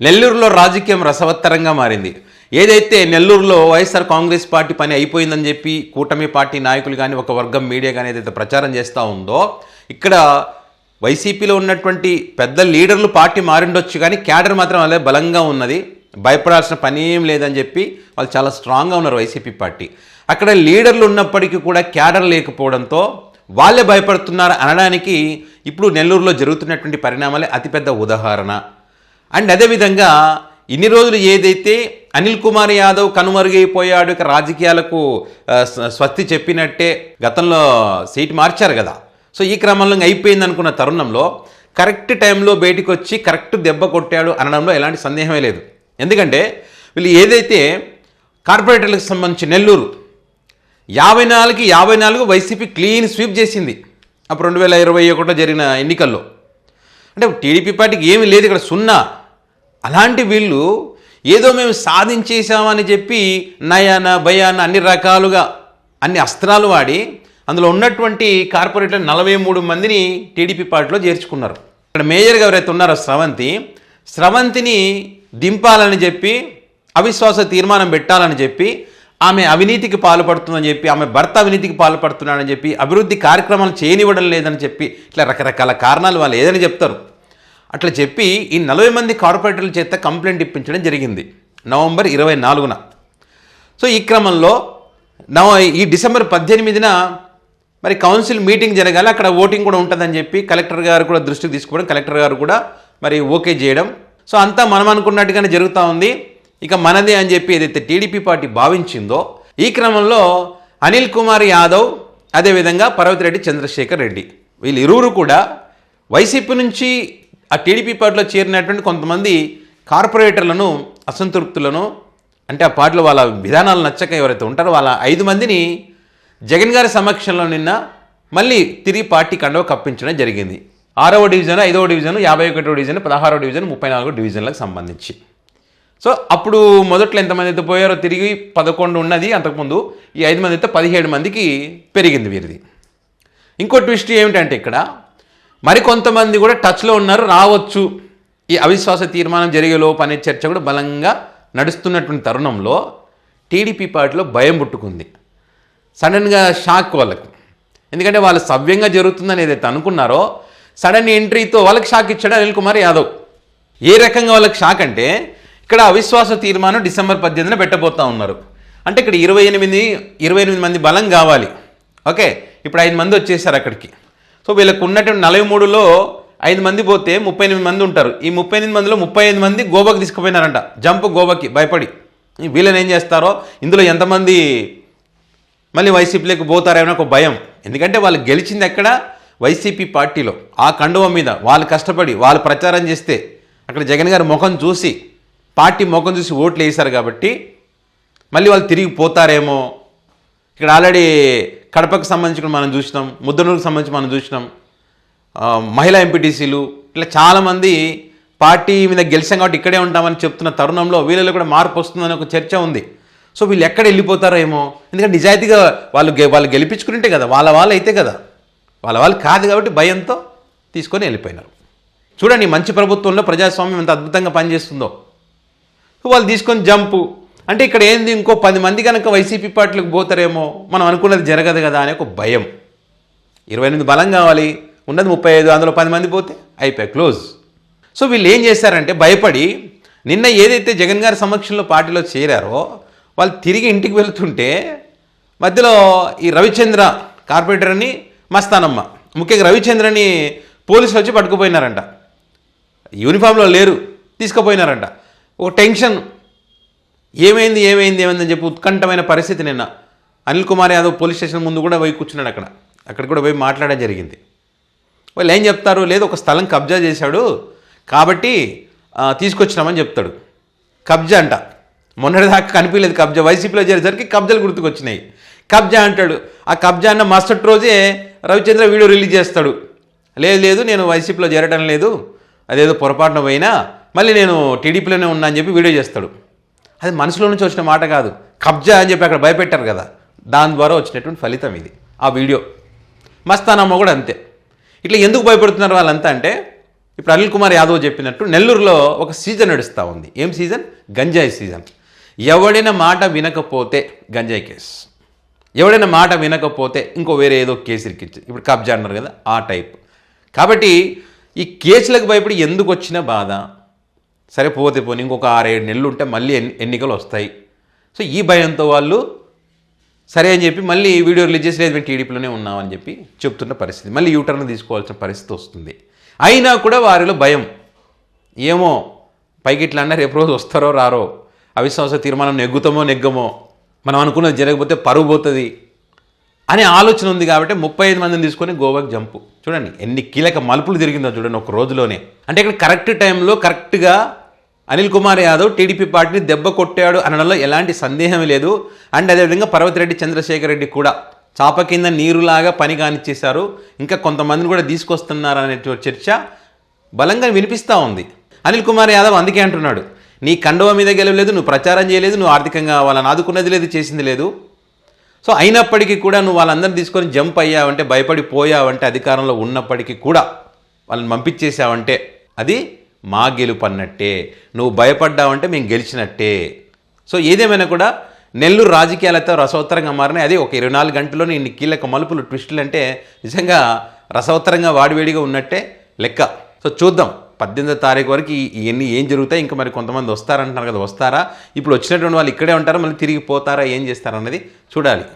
నెల్లూరులో రాజకీయం రసవత్తరంగా మారింది. ఏదైతే నెల్లూరులో వైఎస్ఆర్ కాంగ్రెస్ పార్టీ పని అయిపోయిందని చెప్పి కూటమి పార్టీ నాయకులు కానీ ఒక వర్గం మీడియా కానీ ఏదైతే ప్రచారం చేస్తూ ఉందో, ఇక్కడ వైసీపీలో ఉన్నటువంటి పెద్ద లీడర్లు పార్టీ మారిండొచ్చు కానీ క్యాడర్ మాత్రం అదే బలంగా ఉన్నది, భయపడాల్సిన పని ఏం లేదని చెప్పి వాళ్ళు చాలా స్ట్రాంగ్గా ఉన్నారు వైసీపీ పార్టీ. అక్కడ లీడర్లు ఉన్నప్పటికీ కూడా క్యాడర్ లేకపోవడంతో వాళ్ళే భయపడుతున్నారు అనడానికి ఇప్పుడు నెల్లూరులో జరుగుతున్నటువంటి పరిణామాలే అతిపెద్ద ఉదాహరణ. అండ్ అదేవిధంగా ఇన్ని రోజులు ఏదైతే అనిల్ కుమార్ యాదవ్ కనుమరుగైపోయాడు, ఇక రాజకీయాలకు స్వస్తి చెప్పినట్టే గతంలో సీట్ మార్చారు కదా. సో ఈ క్రమంలో అయిపోయింది అనుకున్న తరుణంలో కరెక్ట్ టైంలో బయటికి వచ్చి కరెక్ట్ దెబ్బ కొట్టాడు అనడంలో ఎలాంటి సందేహమే లేదు. ఎందుకంటే వీళ్ళు ఏదైతే కార్పొరేటర్లకు సంబంధించి నెల్లూరు 54 వైసీపీ క్లీన్ స్వీప్ చేసింది అప్పుడు 2021 జరిగిన ఎన్నికల్లో. అంటే టీడీపీ పార్టీకి ఏమీ లేదు, ఇక్కడ సున్నా. అలాంటి వీళ్ళు ఏదో మేము సాధించేసామని చెప్పి నయాన భయాన అన్ని రకాలుగా అన్ని అస్త్రాలు వాడి అందులో ఉన్నటువంటి కార్పొరేటర్ 43 మందిని టీడీపీ పార్టీలో చేర్చుకున్నారు. ఇక్కడ మేయర్గా ఎవరైతే ఉన్నారో స్రవంతిని దింపాలని చెప్పి అవిశ్వాస తీర్మానం పెట్టాలని చెప్పి ఆమె అవినీతికి పాల్పడుతుందని చెప్పి ఆమె భర్త అవినీతికి పాల్పడుతున్నాడని చెప్పి అభివృద్ధి కార్యక్రమాలు చేయనివ్వడం లేదని చెప్పి ఇట్లా రకరకాల కారణాలు వాళ్ళు ఏదని చెప్తారు. అట్లా చెప్పి ఈ 40 మంది కార్పొరేటర్ల చేత కంప్లైంట్ ఇప్పించడం జరిగింది నవంబర్ 24న. సో ఈ క్రమంలో ఈ డిసెంబర్ 18న మరి కౌన్సిల్ మీటింగ్ జరగాలి, అక్కడ ఓటింగ్ కూడా ఉంటుందని చెప్పి కలెక్టర్ గారు కూడా దృష్టికి తీసుకోవడం, కలెక్టర్ గారు కూడా మరి ఓకే చేయడం. సో అంతా మనం అనుకున్నట్టుగానే జరుగుతూ ఉంది, ఇక మనదే అని చెప్పి ఏదైతే టీడీపీ పార్టీ భావించిందో ఈ క్రమంలో అనిల్ కుమార్ యాదవ్ అదేవిధంగా పర్వతిరెడ్డి చంద్రశేఖర్ రెడ్డి వీళ్ళు ఇరువురు కూడా వైసీపీ నుంచి ఆ టీడీపీ పార్టీలో చేరినటువంటి కొంతమంది కార్పొరేటర్లను అసంతృప్తులను, అంటే ఆ పార్టీలో వాళ్ళ విధానాలు నచ్చక ఎవరైతే ఉంటారో వాళ్ళ 5 మందిని జగన్ గారి సమక్షంలో నిన్న మళ్ళీ తిరిగి పార్టీ కండవ కప్పించడం జరిగింది. 6వ డివిజన్, 5వ డివిజన్, 51వ డివిజన్, 16వ డివిజన్, 34వ డివిజన్లకు సంబంధించి. సో అప్పుడు మొదట్లో ఎంతమంది అయితే పోయారో తిరిగి 11 ఉన్నది, అంతకుముందు ఈ 5 మంది అయితే 17 మందికి పెరిగింది వీరిది. ఇంకో ట్విస్ట్ ఏమిటంటే ఇక్కడ మరికొంతమంది కూడా టచ్లో ఉన్నారు, రావచ్చు ఈ అవిశ్వాస తీర్మానం జరిగేలోపు అనే చర్చ కూడా బలంగా నడుస్తున్నటువంటి తరుణంలో టీడీపీ పార్టీలో భయం పుట్టుకుంది. సడన్గా షాక్ వాళ్ళకు, ఎందుకంటే వాళ్ళు సవ్యంగా జరుగుతుందని ఏదైతే అనుకున్నారో సడన్ ఎంట్రీతో వాళ్ళకి షాక్ ఇచ్చాడు అనిల్ కుమార్ యాదవ్. ఏ రకంగా వాళ్ళకి షాక్ అంటే ఇక్కడ అవిశ్వాస తీర్మానం డిసెంబర్ 18న పెట్టబోతూ ఉన్నారు. అంటే ఇక్కడ 28 మంది బలం కావాలి. ఓకే, ఇప్పుడు 5 మంది వచ్చేసారు అక్కడికి. సో వీళ్ళకు ఉన్నటువంటి 43లో 5 మంది పోతే 38 మంది ఉంటారు. ఈ 38 మందిలో 35 మంది గోవాకి తీసుకుపోయినారంట, జంప్ గోవాకి భయపడి. వీళ్ళని ఏం చేస్తారో, ఇందులో ఎంతమంది మళ్ళీ వైసీపీలోకి పోతారేమో ఒక భయం. ఎందుకంటే వాళ్ళు గెలిచింది ఎక్కడ, వైసీపీ పార్టీలో ఆ కండువ మీద వాళ్ళు కష్టపడి వాళ్ళు ప్రచారం చేస్తే అక్కడ జగన్ గారి ముఖం చూసి పార్టీ ముఖం చూసి ఓట్లు వేశారు కాబట్టి మళ్ళీ వాళ్ళు తిరిగి పోతారేమో. ఇక్కడ ఆల్రెడీ కడపకు సంబంధించి మనం చూసినాం, ముద్దనూరుకు సంబంధించి మనం చూసినాం, మహిళా ఎంపీటీసీలు ఇట్లా చాలామంది పార్టీ మీద గెలిచాం కాబట్టి ఇక్కడే ఉంటామని చెప్తున్న తరుణంలో వీళ్ళలో కూడా మార్పు వస్తుందని ఒక చర్చ ఉంది. సో వీళ్ళు ఎక్కడ వెళ్ళిపోతారో ఏమో, ఎందుకంటే నిజాయితీగా వాళ్ళు గెలిపించుకుంటే కదా, వాళ్ళు అయితే కదా, వాళ్ళు కాదు కాబట్టి భయంతో తీసుకొని వెళ్ళిపోయినారు. చూడండి మంచి ప్రభుత్వంలో ప్రజాస్వామ్యం ఎంత అద్భుతంగా పనిచేస్తుందో. వాళ్ళు తీసుకొని జంపు అంటే ఇక్కడ ఏంది, ఇంకో 10 మంది కనుక వైసీపీ పార్టీలకు పోతారేమో, మనం అనుకున్నది జరగదు కదా అనే ఒక భయం. 28 బలం కావాలి, ఉన్నది 35, అందులో 10 మంది పోతే అయిపోయి క్లోజ్. సో వీళ్ళు ఏం చేశారంటే భయపడి నిన్న ఏదైతే జగన్ గారి సమక్షంలో పార్టీలో చేరారో వాళ్ళు తిరిగి ఇంటికి వెళ్తుంటే మధ్యలో ఈ రవిచంద్ర కార్పొరేటర్ అని మస్తానమ్మ, ముఖ్యంగా రవిచంద్రని పోలీసులు వచ్చి పట్టుకుపోయినారంట. యూనిఫామ్లో లేరు, తీసుకుపోయినారంట. ఒక టెన్షన్, ఏమైంది అని చెప్పి ఉత్కంఠమైన పరిస్థితి. నిన్న అనిల్ కుమార్ యాదవ్ పోలీస్ స్టేషన్ ముందు కూడా పోయి కూర్చున్నాడు, అక్కడ కూడా పోయి మాట్లాడడం జరిగింది. వాళ్ళు ఏం చెప్తారు, లేదు ఒక స్థలం కబ్జా చేశాడు కాబట్టి తీసుకొచ్చినామని చెప్తాడు. కబ్జా అంట, మొన్నటిదాకా కనిపించలేదు కబ్జా, వైసీపీలో చేరేసరికి కబ్జాలు గుర్తుకొచ్చినాయి. కబ్జా అంటాడు. ఆ కబ్జా అన్న మరుసటి రోజే రవిచంద్ర వీడియో రిలీజ్ చేస్తాడు, లేదు నేను వైసీపీలో చేరడం లేదు, అదేదో పొరపాటున పోయినా మళ్ళీ నేను టీడీపీలోనే ఉన్నా అని చెప్పి వీడియో చేస్తాడు. అది మనసులో నుంచి వచ్చిన మాట కాదు, కబ్జా అని చెప్పి అక్కడ భయపెట్టారు కదా, దాని ద్వారా వచ్చినటువంటి ఫలితం ఇది ఆ వీడియో. మస్తానమ్మ కూడా అంతే. ఇట్లా ఎందుకు భయపడుతున్నారు వాళ్ళంతా అంటే ఇప్పుడు అనిల్ కుమార్ యాదవ్ చెప్పినట్టు నెల్లూరులో ఒక సీజన్ నడుస్తూ ఉంది. ఏం సీజన్? గంజాయి సీజన్. ఎవడైనా మాట వినకపోతే గంజాయి కేసు, ఎవడైనా మాట వినకపోతే ఇంకో వేరే ఏదో కేసు ఇరికిచ్చు. ఇప్పుడు కబ్జా అన్నారు కదా, ఆ టైప్. కాబట్టి ఈ కేసులకు భయపడి ఎందుకు వచ్చిన బాధ? సరే పోతే పోనీ ఇంకొక 6-7 నెలలు ఉంటే మళ్ళీ ఎన్నికలు వస్తాయి. సో ఈ భయంతో వాళ్ళు సరే అని చెప్పి మళ్ళీ వీడియో రిలీజ్ చేసి లేదు మేము టీడీపీలోనే ఉన్నామని చెప్పి చెప్తున్న పరిస్థితి. మళ్ళీ యూటర్న్ తీసుకోవాల్సిన పరిస్థితి వస్తుంది. అయినా కూడా వారిలో భయం. ఏమో పైకి ఇట్లా అన్నా రేపు రోజు వస్తారో రారో, అవిశ్వాస తీర్మానం నెగ్గుతామో నెగ్గమో, మనం అనుకున్నది జరగకపోతే పరుగు పోతుంది అనే ఆలోచన ఉంది. కాబట్టి 35 మందిని తీసుకొని గోవాకి జంపు. చూడండి ఎన్ని కీలక మలుపులు తిరిగిందో చూడండి ఒక రోజులోనే. అంటే ఇక్కడ కరెక్ట్ టైంలో కరెక్ట్గా అనిల్ కుమార్ యాదవ్ టీడీపీ పార్టీని దెబ్బ కొట్టాడు అనడంలో ఎలాంటి సందేహం లేదు. అండ్ అదేవిధంగా పర్వతిరెడ్డి చంద్రశేఖర్ రెడ్డి కూడా చాప కింద నీరులాగా పని కానిచ్చేశారు. ఇంకా కొంతమందిని కూడా తీసుకొస్తున్నారు అనే చర్చ బలంగా వినిపిస్తూ ఉంది. అనిల్ కుమార్ యాదవ్ అందుకే అంటున్నాడు, నీ కండువ మీద గెలవలేదు, నువ్వు ప్రచారం చేయలేదు, నువ్వు ఆర్థికంగా వాళ్ళని ఆదుకున్నది లేదు, చేసింది లేదు. సో అయినప్పటికీ కూడా నువ్వు వాళ్ళందరినీ తీసుకొని జంప్ అయ్యావంటే, భయపడిపోయావంటే, అధికారంలో ఉన్నప్పటికీ కూడా వాళ్ళని పంపించేసావంటే అది మా గెలుపు అన్నట్టే. నువ్వు భయపడ్డావంటే మేము గెలిచినట్టే. సో ఏదేమైనా కూడా నెల్లూరు రాజకీయాలతో రసవత్తరంగా మారినాయి. అదే ఒక 24 గంటల్లోనే ఇన్ని కీలక మలుపులు, ట్విస్టులు అంటే నిజంగా రసవత్తరంగా వాడివేడిగా ఉన్నట్టే లెక్క. సో చూద్దాం 18వ తారీఖు వరకు ఇవన్నీ ఏం జరుగుతాయి. ఇంకా మరి కొంతమంది వస్తారంటున్నారు కదా, వస్తారా? ఇప్పుడు వచ్చినటువంటి వాళ్ళు ఇక్కడే ఉంటారా, మళ్ళీ తిరిగి పోతారా, ఏం చేస్తారన్నది చూడాలి.